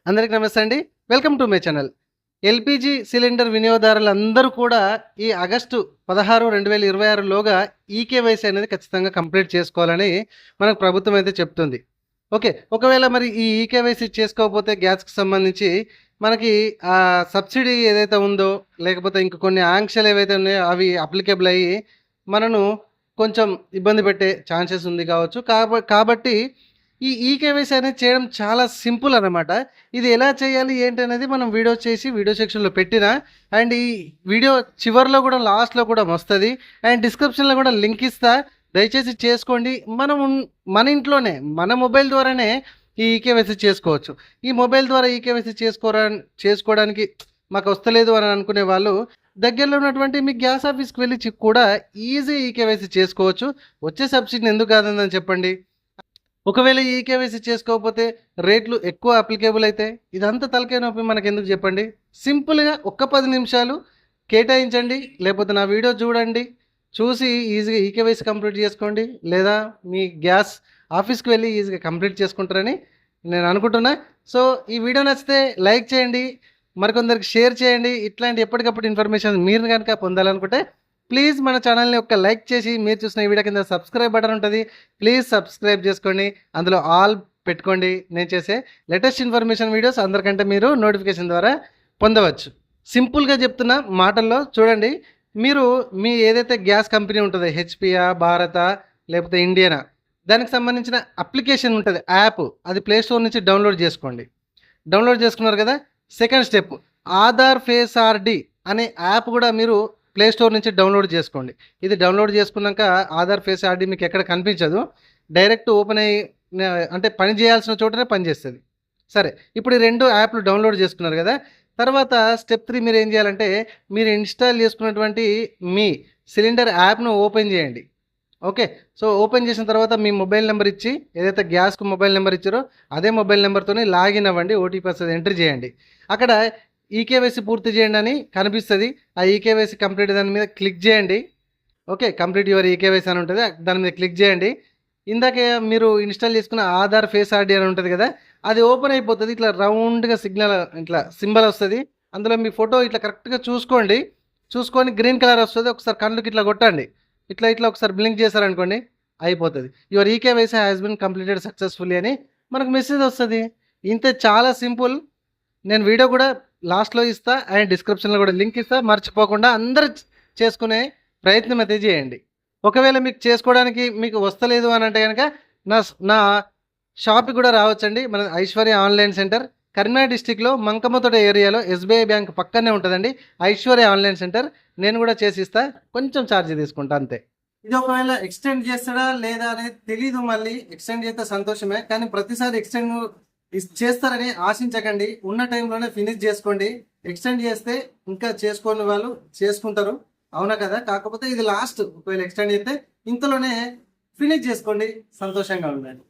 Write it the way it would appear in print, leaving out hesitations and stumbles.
అందరికీ నమస్తే అండి. Welcome to my channel. LPG cylinder వినియోగదారులందరూ కూడా ఈ ఆగస్టు 16, 2026 లోగా ఈకేవైసీ అనేది ఖచ్చితంగా కంప్లీట్ చేసుకోవాలని మనకు ప్రభుత్వం అయితే చెప్తుంది. ఓకే. ఒకవేళ మరి ఈ ఈకేవైసీ చేసుకోకపోతే గ్యాస్‌కి సంబంధించి మనకి సబ్సిడీ ఏదైతే ఉందో, లేకపోతే ఇంక కొన్ని ఆంక్షలు ఏవైతే ఉన్నాయో అవి అప్లికేబుల్ అయ్యి మనను కొంచెం ఇబ్బంది పెట్టే ఛాన్సెస్ ఉంది కావచ్చు. కాబట్టి ఈ ఈకేవైసీ అనేది చేయడం చాలా సింపుల్ అనమాట. ఇది ఎలా చేయాలి ఏంటి అనేది మనం వీడియో చేసి వీడియో సెక్షన్‌లో పెట్టినా అండ్ ఈ వీడియో చివర్లో కూడా లాస్ట్‌లో కూడా వస్తది. అండ్ డిస్క్రిప్షన్‌లో కూడా లింక్ ఇస్తా. దయచేసి చేసుకోండి. మన ఇంట్లోనే మన మొబైల్ ద్వారానే ఈ ఈకేవైసీ చేసుకోవచ్చు. ఈ మొబైల్ ద్వారా ఈకేవైసీ చేసుకోవడానికి మాకు వస్తలేదు అని అనుకునే వాళ్ళు దగ్గరలో ఉన్నటువంటి మీ గ్యాస్ ఆఫీస్‌కి వెళ్ళి కూడా ఈజీ ఈకేవైసీ చేసుకోవచ్చు. వచ్చే సబ్సిడీని ఎందుకు కాదనని చెప్పండి. ఒకవేళ ఈ ఈకేవైసీ చేసుకోకపోతే రేట్లు ఎక్కువ అప్లికేబుల్ అయితే ఇదంతా తలకాయ నొప్పి మనకెందుకు చెప్పండి. సింపుల్గా ఒక్క 10 నిమిషాలు కేటాయించండి, లేకపోతే నా వీడియో చూడండి, చూసి ఈజీగా ఈకేవైసీ కంప్లీట్ చేసుకోండి, లేదా మీ గ్యాస్ ఆఫీస్కి వెళ్ళి ఈజీగా కంప్లీట్ చేసుకుంటారని నేను అనుకుంటున్నా. సో ఈ వీడియో నచ్చితే లైక్ చేయండి, మరికొందరికి షేర్ చేయండి. ఇట్లాంటి ఎప్పటికప్పుడు ఇన్ఫర్మేషన్ మీరు కనుక పొందాలనుకుంటే ప్లీజ్ మన ఛానల్ని ఒక లైక్ చేసి మీరు చూసిన ఈ వీడియో కింద సబ్స్క్రైబ్ బటన్ ఉంటుంది, ప్లీజ్ సబ్స్క్రైబ్ చేసుకోండి. అందులో ఆల్ పెట్టుకోండి. నేను చేసే లేటెస్ట్ ఇన్ఫర్మేషన్ వీడియోస్ అందరికంటే మీరు నోటిఫికేషన్ ద్వారా పొందవచ్చు. సింపుల్గా చెప్తున్న మాటల్లో చూడండి. మీరు మీ ఏదైతే గ్యాస్ కంపెనీ ఉంటుందో హెచ్పియా, భారత, లేకపోతే ఇండియనా, దానికి సంబంధించిన అప్లికేషన్ ఉంటుంది, యాప్, అది ప్లే స్టోర్ నుంచి డౌన్లోడ్ చేసుకోండి. డౌన్లోడ్ చేసుకున్నారు కదా, second step Aadhaar face RD అనే యాప్ కూడా మీరు ప్లే స్టోర్ నుంచి డౌన్లోడ్ చేసుకోండి. ఇది డౌన్లోడ్ చేసుకున్నాక ఆధార్ ఫేస్ ఆర్డి మీకు ఎక్కడ కనిపించదు, డైరెక్ట్ ఓపెన్ అయ్యి అంటే పని చేయాల్సిన చోటనే పనిచేస్తుంది. సరే, ఇప్పుడు ఈ 2 యాప్లు డౌన్లోడ్ చేసుకున్నారు కదా, తర్వాత స్టెప్ 3 మీరు ఏం చేయాలంటే మీరు ఇన్స్టాల్ చేసుకున్నటువంటి మీ సిలిండర్ యాప్ను ఓపెన్ చేయండి. ఓకే. సో ఓపెన్ చేసిన తర్వాత మీ మొబైల్ నెంబర్ ఇచ్చి ఏదైతే గ్యాస్కు మొబైల్ నెంబర్ ఇచ్చారో అదే మొబైల్ నెంబర్తోనే లాగిన్ అవ్వండి. ఓటీపీ వస్తుంది, ఎంట్రీ చేయండి. అక్కడ ఈకేవైసీ పూర్తి చేయండి అని కనిపిస్తుంది. ఆ ఈకేవైసీ కంప్లీట్ దాని మీద క్లిక్ చేయండి. ఓకే, కంప్లీట్ యువర్ ఈకేవైసీ అని ఉంటుంది, దాని మీద క్లిక్ చేయండి. ఇందాకే మీరు ఇన్స్టాల్ చేసుకున్న ఆధార్ ఫేస్ ఆర్డి అని ఉంటుంది కదా, అది ఓపెన్ అయిపోతుంది. ఇట్లా రౌండ్గా సిగ్నల్ ఇట్లా సింబల్ వస్తుంది. అందులో మీ ఫోటో ఇట్లా కరెక్ట్గా చూసుకోండి. చూసుకొని గ్రీన్ కలర్ వస్తుంది, ఒకసారి కళ్ళకి ఇట్లా కొట్టండి. ఇట్లా ఒకసారి బ్లింక్ చేశారనుకోండి, అయిపోతుంది. Your eKYC has been completed successfully అని మనకు మెసేజ్ వస్తుంది. ఇంతే, చాలా సింపుల్. నేను వీడియో కూడా లాస్ట్లో ఇస్తా అండ్ డిస్క్రిప్షన్లో కూడా లింక్ ఇస్తా. మర్చిపోకుండా అందరూ చేసుకునే ప్రయత్నం అయితే చేయండి. ఒకవేళ మీకు చేసుకోవడానికి మీకు వస్తలేదు అని అంటే కనుక నా షాప్కి కూడా రావచ్చండి. మన ఐశ్వర్య ఆన్లైన్ సెంటర్ కరీంనగర్ డిస్టిక్లో మంకమ్మతోట ఏరియాలో ఎస్బీఐ బ్యాంక్ పక్కనే ఉంటుందండి ఐశ్వర్య ఆన్లైన్ సెంటర్. నేను కూడా చేసి ఇస్తా, కొంచెం ఛార్జ్ తీసుకుంటా అంతే. ఇది ఒకవేళ ఎక్స్టెండ్ చేస్తాడా లేదా అనేది తెలీదు. మళ్ళీ ఎక్స్టెండ్ చేస్తే సంతోషమే, కానీ ప్రతిసారి ఎక్స్టెండ్ చేస్తారని ఆశించకండి. ఉన్న టైంలోనే ఫినిష్ చేసుకోండి. ఎక్స్టెండ్ చేస్తే ఇంకా చేసుకోని వాళ్ళు చేసుకుంటారు, అవునా కదా. కాకపోతే ఇది లాస్ట్. ఒకవేళ ఎక్స్టెండ్ చేస్తే ఇంతలోనే ఫినిష్ చేసుకోండి, సంతోషంగా ఉండండి.